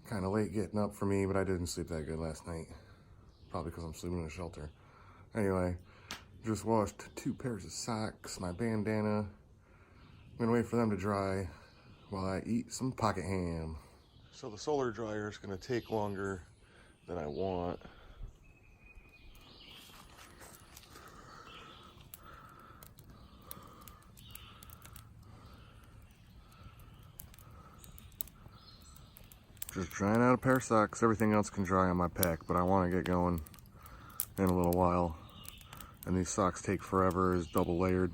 Kind of late getting up for me, but I didn't sleep that good last night. Probably because I'm sleeping in a shelter. Anyway, just washed 2 pairs of socks, my bandana. I'm gonna wait for them to dry while I eat some pocket ham. So the solar dryer is gonna take longer than I want. Just drying out a pair of socks. Everything else can dry on my pack, but I want to get going in a little while. And these socks take forever, is double layered.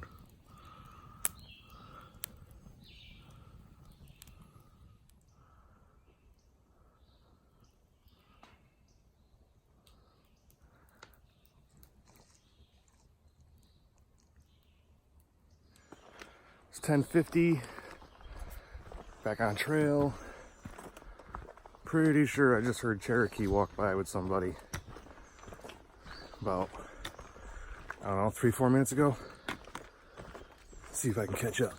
It's 10:50. Back on trail. Pretty sure I just heard Cherokee walk by with somebody about, I don't know, 3-4 minutes ago. Let's see if I can catch up.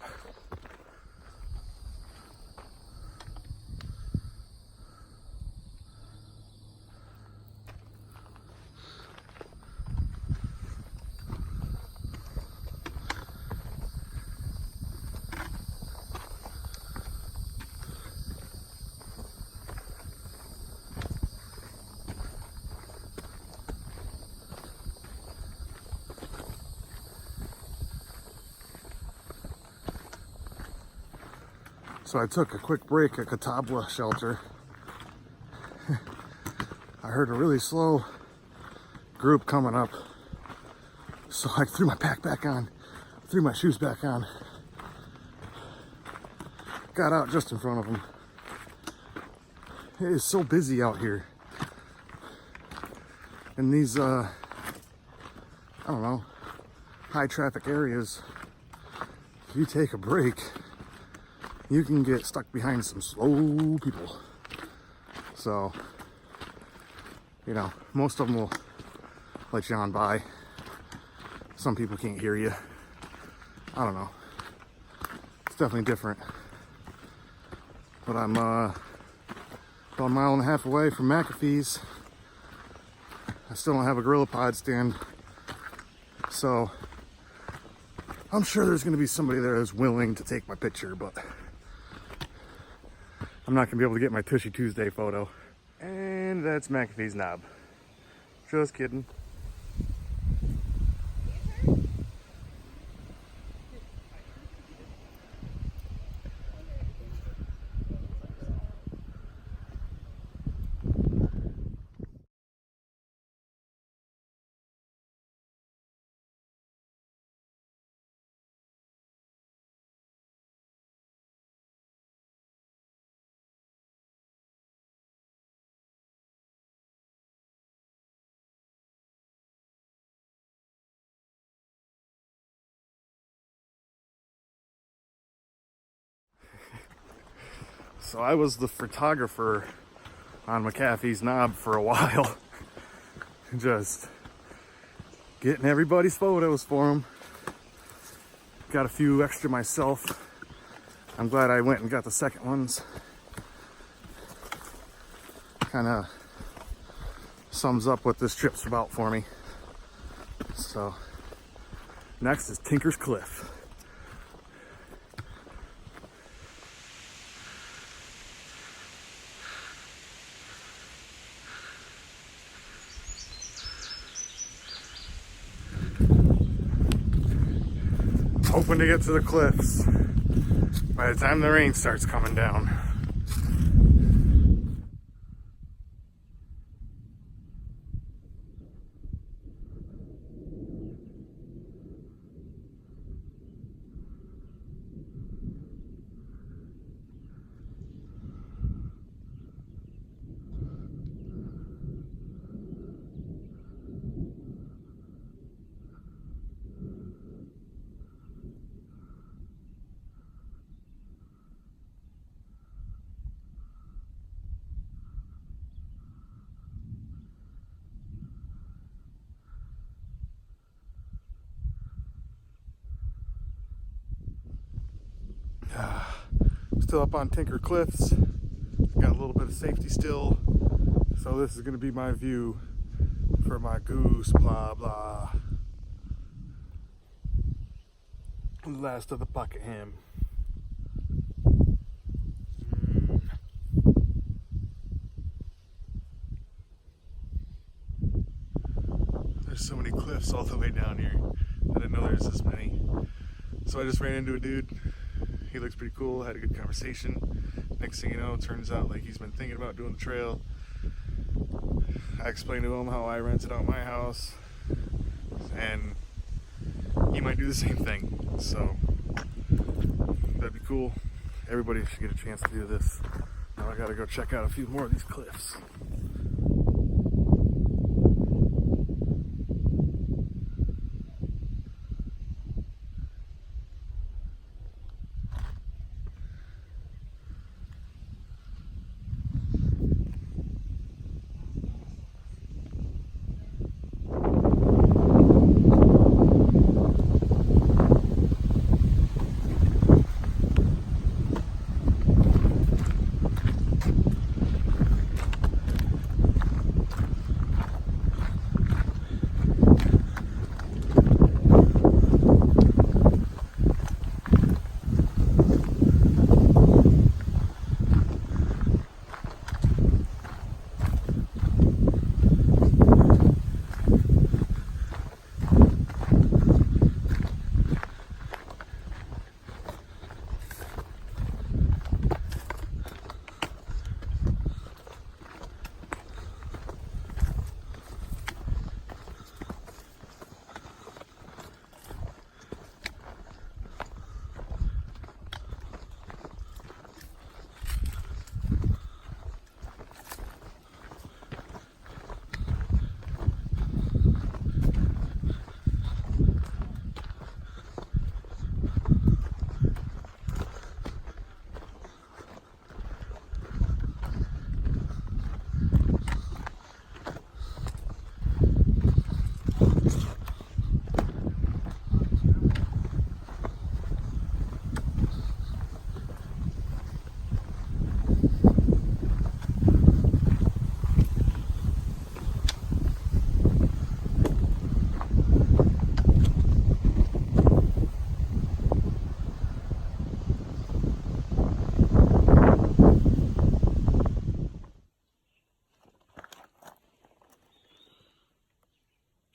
So I took a quick break at Catawba shelter. I heard a really slow group coming up. So I threw my pack back on, threw my shoes back on. Got out just in front of them. It is so busy out here. In these, I don't know, high traffic areas, if you take a break, you can get stuck behind some slow people. So, you know, most of them will let you on by. Some people can't hear you. I don't know. It's definitely different. But I'm about a mile and a half away from McAfee's. I still don't have a Gorilla Pod stand. So, I'm sure there's going to be somebody there that's willing to take my picture, but I'm not gonna be able to get my Tushy Tuesday photo. And that's McAfee's knob. Just kidding. So I was the photographer on McAfee's knob for a while. Just getting everybody's photos for them. Got a few extra myself. I'm glad I went and got the second ones. Kind of sums up what this trip's about for me. So next is Tinker's Cliff. Hoping to get to the cliffs by the time the rain starts coming down. Still up on Tinker Cliffs. got a little bit of safety still. So this is gonna be my view for my goose, blah, blah. Last of the pocket ham. There's so many cliffs all the way down here. I didn't know there's this many. So I just ran into a dude. He looks pretty cool, had a good conversation. Next thing you know, it turns out like he's been thinking about doing the trail. I explained to him how I rented out my house, and he might do the same thing. So that'd be cool. Everybody should get a chance to do this. Now I gotta go check out a few more of these cliffs.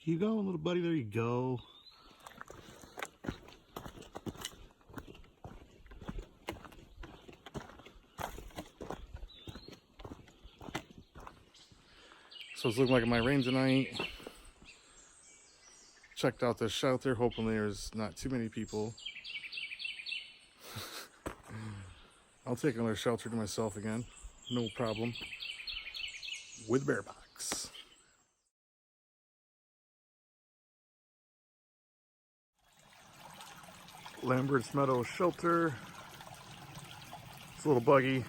Keep going, little buddy. There you go. So it's looking like it might rain tonight. Checked out the shelter, hoping there's not too many people. I'll take another shelter to myself again. No problem. With bear box. Lambert's Meadow shelter. It's a little buggy.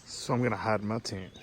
So I'm gonna hide in my tent.